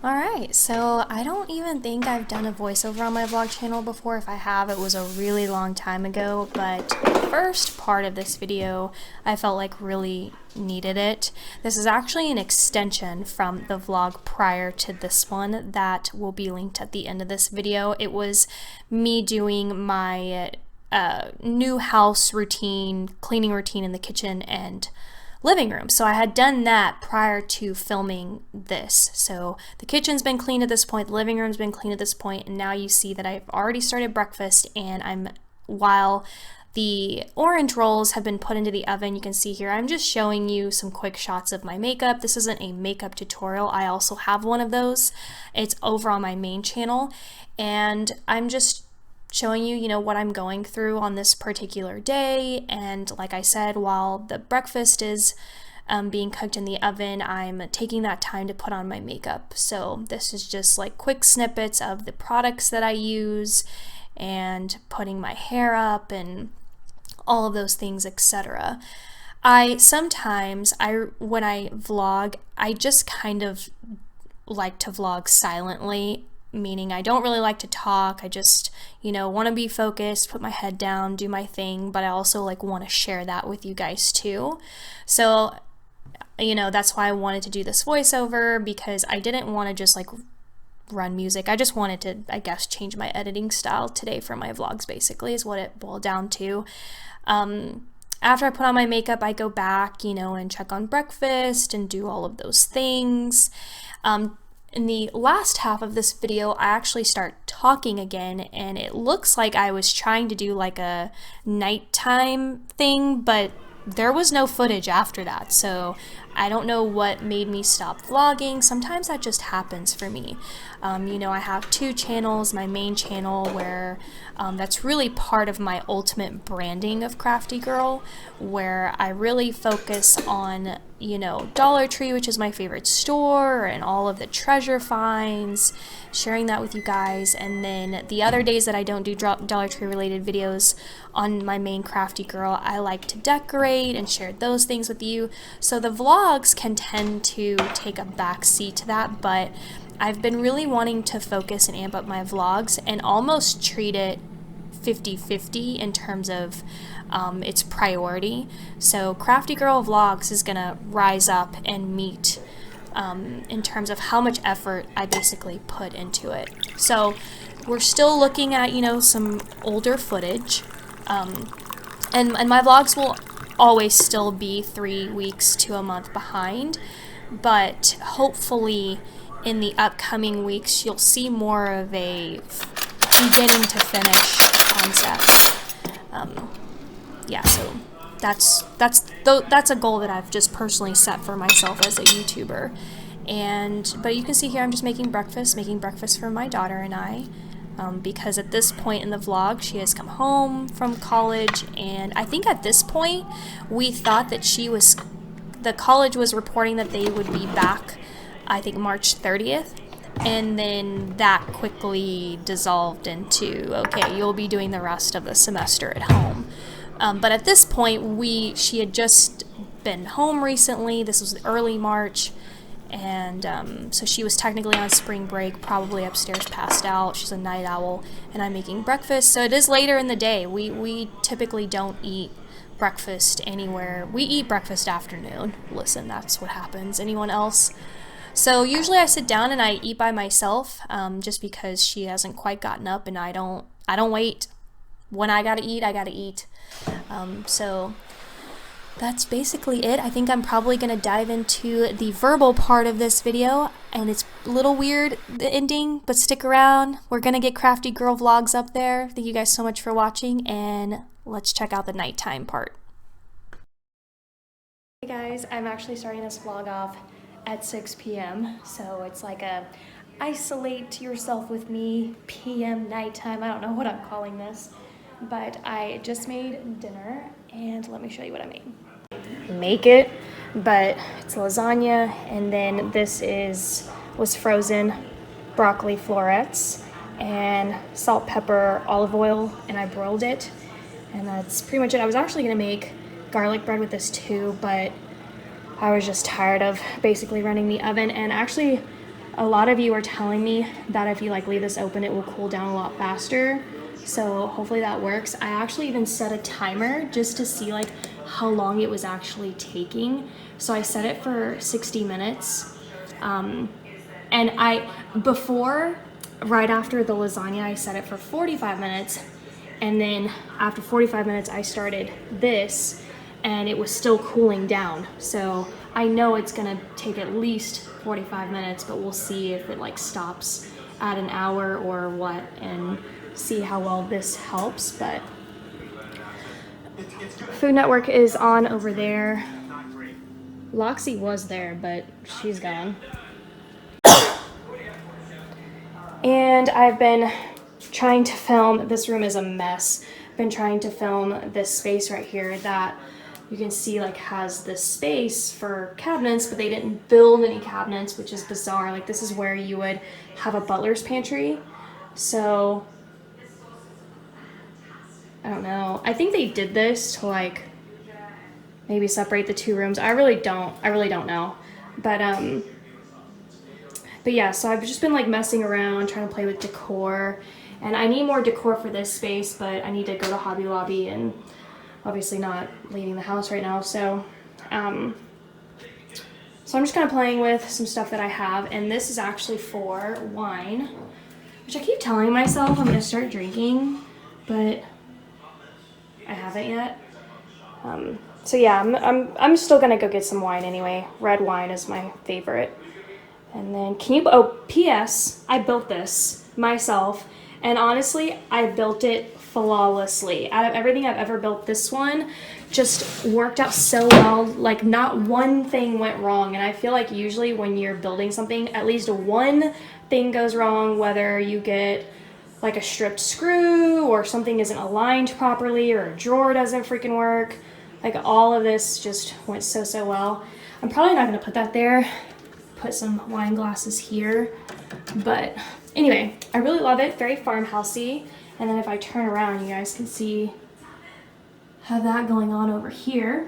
Alright, so I don't even think I've done a voiceover on my vlog channel before. If I have, it was a really long time ago, but the first part of this video I felt like really needed it. This is actually an extension from the vlog prior to this one that will be linked at the end of this video. It was me doing my new house routine, cleaning routine in the kitchen and living room. So I had done that prior to filming this. So the kitchen's been clean at this point, the living room's been clean at this point, and now you see that I've already started breakfast, and while the orange rolls have been put into the oven, you can see here, I'm just showing you some quick shots of my makeup. This isn't a makeup tutorial. I also have one of those. It's over on my main channel, and I'm just showing you, what I'm going through on this particular day. And like I said, while the breakfast is being cooked in the oven, I'm taking that time to put on my makeup. So this is just like quick snippets of the products that I use and putting my hair up and all of those things, etc. Sometimes when I vlog, I just kind of like to vlog silently, meaning I don't really like to talk. I just, want to be focused, put my head down, do my thing, but I also want to share that with you guys too. So, that's why I wanted to do this voiceover, because I didn't want to just run music. I just wanted to, I guess, change my editing style today for my vlogs, basically, is what it boiled down to. After I put on my makeup, I go back, and check on breakfast and do all of those things. In the last half of this video, I actually start talking again, and it looks like I was trying to do a nighttime thing, but there was no footage after that, so I don't know what made me stop vlogging. Sometimes that just happens for me. I have two channels, my main channel where that's really part of my ultimate branding of CraftyGirl, where I really focus on, Dollar Tree, which is my favorite store, and all of the treasure finds, sharing that with you guys. And then the other days that I don't do Dollar Tree related videos on my main CraftyGirl, I like to decorate and share those things with you. So the vlogs can tend to take a back seat to that, but I've been really wanting to focus and amp up my vlogs and almost treat it 50-50 in terms of its priority. So CraftyGirl Vlogs is gonna rise up and meet in terms of how much effort I basically put into it. So we're still looking at, some older footage, and my vlogs will always still be 3 weeks to a month behind, but hopefully in the upcoming weeks you'll see more of a beginning to finish concept. So that's a goal that I've just personally set for myself as a YouTuber. But you can see here I'm just making breakfast for my daughter and I, because at this point in the vlog she has come home from college, and I think at this point we thought that the college was reporting that they would be back, I think, March 30th. And then that quickly dissolved into, okay, you'll be doing the rest of the semester at home. But at this point, she had just been home recently. This was early March, and so she was technically on spring break, probably upstairs passed out. She's a night owl, and I'm making breakfast. So it is later in the day. We typically don't eat breakfast anywhere. We eat breakfast afternoon. Listen, that's what happens. Anyone else? So usually I sit down and I eat by myself, just because she hasn't quite gotten up, and I don't wait. When I gotta eat, I gotta eat. So that's basically it. I think I'm probably gonna dive into the verbal part of this video, and it's a little weird, the ending, but stick around. We're gonna get CraftyGirl vlogs up there. Thank you guys so much for watching, and let's check out the nighttime part. Hey guys, I'm actually starting this vlog off at 6 p.m. So it's like a isolate yourself with me PM nighttime. I don't know what I'm calling this, but I just made dinner, and let me show you what I made. Make it, but it's lasagna, and then this was frozen broccoli florets and salt, pepper, olive oil, and I broiled it, and that's pretty much it. I was actually gonna make garlic bread with this too, but I was just tired of basically running the oven, and actually a lot of you are telling me that if you like leave this open, it will cool down a lot faster. So hopefully that works. I actually even set a timer just to see like how long it was actually taking. So I set it for 60 minutes. And right after the lasagna, I set it for 45 minutes. And then after 45 minutes, I started this and it was still cooling down. So I know it's gonna take at least 45 minutes, but we'll see if it like stops at an hour or what, and see how well this helps. But Food Network is on over there. Loxy was there, but she's gone. And I've been trying to film, this room is a mess. I've been trying to film this space right here that you can see like has this space for cabinets, but they didn't build any cabinets, which is bizarre. Like this is where you would have a butler's pantry. So I don't know. I think they did this to like maybe separate the two rooms. I really don't know. But yeah, so I've just been like messing around, trying to play with decor, and I need more decor for this space, but I need to go to Hobby Lobby, and obviously not leaving the house right now. So I'm just kind of playing with some stuff that I have, and this is actually for wine, which I keep telling myself I'm gonna start drinking, but I haven't yet. So yeah, I'm still gonna go get some wine anyway. Red wine is my favorite. And then P.S. I built this myself, and honestly, I built it flawlessly. Out of everything I've ever built, this one just worked out so well. Like not one thing went wrong, and I feel like usually when you're building something, at least one thing goes wrong, whether you get like a stripped screw or something isn't aligned properly or a drawer doesn't freaking work. Like all of this just went so well. I'm probably not gonna put that there. Put some wine glasses here, but anyway, I really love it. Very farmhousey. And then if I turn around, you guys can see have that going on over here.